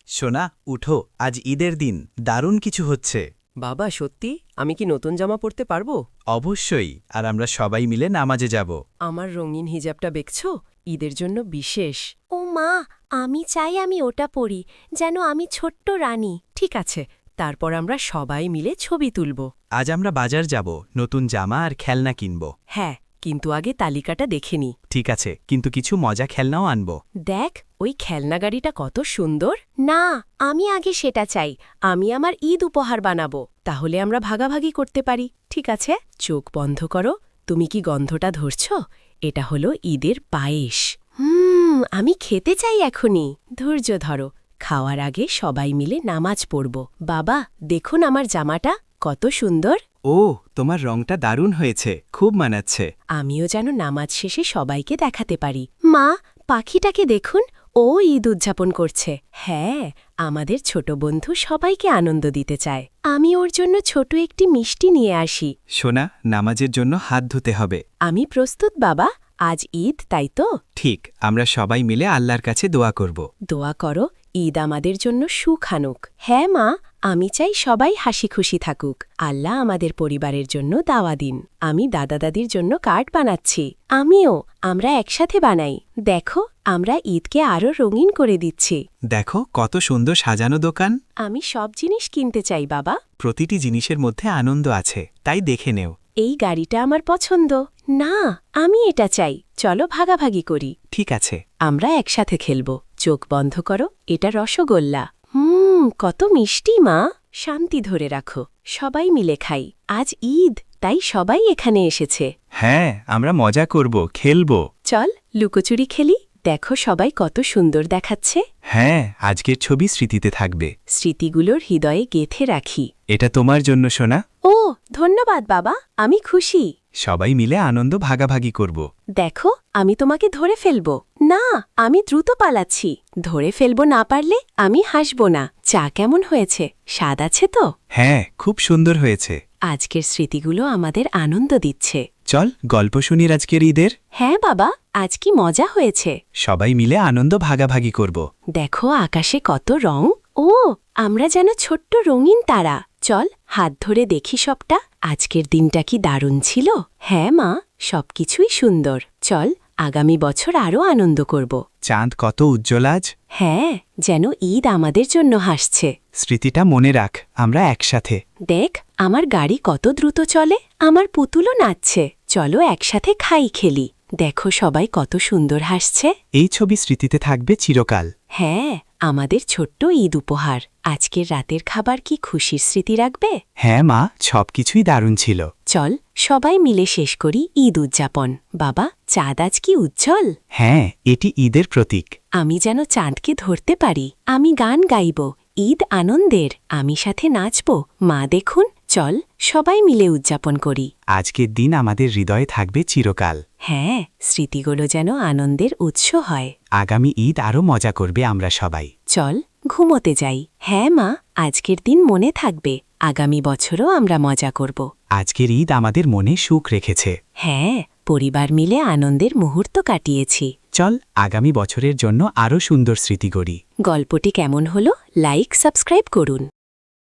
সোনা উঠো, আজ ঈদের দিন, দারুণ কিছু হচ্ছে। বাবা সত্যি আমি কি নতুন জামা পরতে পারবো? অবশ্যই, আর আমরা সবাই মিলে নামাজে যাব। আমার রঙিন হিজাবটা দেখছো? ঈদের জন্য বিশেষ। ও মা, আমি চাই আমি ওটা পরি, যেন আমি ছোট্ট রানী। ঠিক আছে, তারপর আমরা সবাই মিলে ছবি তুলব। আজ আমরা বাজার যাব, নতুন জামা আর খেলনা কিনব। হ্যাঁ, কিন্তু আগে তালিকাটা দেখে নি। ঠিক আছে, কিন্তু কিছু মজা খেলনাও আনব। দেখ, ওই খেলনা গাড়িটা কত সুন্দর। না, আমি আগে সেটা চাই। আমি আমার ঈদ উপহার বানাবো। তাহলে আমরা ভাগাভাগি করতে পারি। ঠিক আছে, চোখ বন্ধ করো। তুমি কি গন্ধটা ধরছ? এটা হলো ঈদের পায়েস। আমি খেতে চাই এখনই। ধৈর্য ধরো, খাওয়ার আগে সবাই মিলে নামাজ পড়ব। বাবা, দেখুন আমার জামাটা কত সুন্দর। ও, তোমার রংটা দারুণ হয়েছে, খুব মানাচ্ছে। আমিও যেন নামাজ শেষে সবাইকে দেখাতে পারি। মা, পাখিটাকে দেখুন, ও ঈদ উদযাপন করছে। হ্যাঁ, আমাদের ছোট বন্ধু সবাইকে আনন্দ দিতে চায়। আমি ওর জন্য ছোট একটি মিষ্টি নিয়ে আসি। সোনা, নামাজের জন্য হাত ধুতে হবে। আমি প্রস্তুত বাবা, আজ ঈদ তাই তো? ঠিক, আমরা সবাই মিলে আল্লাহর কাছে দোয়া করব। দোয়া করো ঈদ আমাদের জন্য সুখ আনুক। হ্যাঁ মা, আমি চাই সবাই হাসি খুশি থাকুক। আল্লাহ আমাদের পরিবারের জন্য দাওয়া দিন। আমি দাদা দাদির জন্য কার্ড বানাচ্ছি। আমিও। আমরা একসাথে বানাই। দেখো, আমরা ঈদকে আরও রঙিন করে দিচ্ছি। দেখো কত সুন্দর সাজানো দোকান। আমি সব জিনিস কিনতে চাই বাবা। প্রতিটি জিনিসের মধ্যে আনন্দ আছে, তাই দেখে নেও। এই গাড়িটা আমার পছন্দ। না, আমি এটা চাই। চলো ভাগাভাগি করি। ঠিক আছে। আমরা একসাথে খেলব। চোখ বন্ধ করো, এটা রসগোল্লা। কত মিষ্টি মা। শান্তি ধরে রাখো, সবাই মিলে খাই। আজ ঈদ, তাই সবাই এখানে এসেছে। হ্যাঁ, আমরা মজা করব, খেলব। চল লুকোচুরি খেলি। দেখো সবাই কত সুন্দর দেখাচ্ছে। হ্যাঁ, আজকের ছবি স্মৃতিতে থাকবে। স্মৃতিগুলোর হৃদয়ে গেঁথে রাখি। এটা তোমার জন্য সোনা। ও, ধন্যবাদ বাবা, আমি খুশি। সবাই মিলে আনন্দ ভাগাভাগি করব। দেখো, আমি তোমাকে ধরে ফেলব। না, আমি দ্রুত পালাচ্ছি। ধরে ফেলব না পারলে আমি হাসব না। চা কেমন হয়েছে? স্বাদ আছে তো? হ্যাঁ, খুব সুন্দর হয়েছে। আজকের স্মৃতিগুলো আমাদের আনন্দ দিচ্ছে। চল গল্প শুনি আজকের ঈদের। হ্যাঁ বাবা, আজ কি মজা হয়েছে। সবাই মিলে আনন্দ ভাগাভাগি করব। দেখো আকাশে কত রং। ও, আমরা যেন ছোট্ট রঙিন তারা। চল হাত ধরে দেখি সবটা। আজকের দিনটা কি দারুণ ছিল। হ্যাঁ মা, সবকিছুই সুন্দর। চল আগামী বছর আরও আনন্দ করব। চাঁদ কত উজ্জ্বল আজ। হ্যাঁ, যেন ঈদ আমাদের জন্য হাসছে। স্মৃতিটা মনে রাখ, আমরা একসাথে। দেখ, আমার গাড়ি কত দ্রুত চলে। আমার পুতুলও নাচছে। চলো একসাথে খাই খেলি। দেখো সবাই কত সুন্দর হাসছে। এই ছবি স্মৃতিতে থাকবে চিরকাল। হ্যাঁ, আমাদের ছোট্ট ঈদ উপহার। আজকের রাতের খাবার কি খুশির স্মৃতি রাখবে? হ্যাঁ মা, সবকিছুই দারুণ ছিল। চল সবাই মিলে শেষ করি ঈদ উদযাপন। বাবা, চাঁদ আজ কি উজ্জ্বল। হ্যাঁ, এটি ঈদের প্রতীক। আমি যেন চাঁদকে ধরতে পারি। আমি গান গাইব, ঈদ আনন্দের। আমি সাথে নাচব। মা দেখুন, চল সবাই মিলে উদযাপন করি। আজকের দিন আমাদের হৃদয়ে থাকবে চিরকাল। হ্যাঁ, স্মৃতিগুলো যেন আনন্দের উৎস হয়। আগামী ঈদ আরও মজা করবে আমরা সবাই। চল ঘুমোতে যাই। হ্যাঁ মা, আজকের দিন মনে থাকবে। আগামী বছরও আমরা মজা করব। আজকের ঈদ আমাদের মনে সুখ রেখেছে। হ্যাঁ, পরিবার মিলে আনন্দের মুহূর্ত কাটিয়েছি। চল আগামী বছরের জন্য আরও সুন্দর স্মৃতি গড়ি। গল্পটি কেমন হলো, লাইক সাবস্ক্রাইব করুন।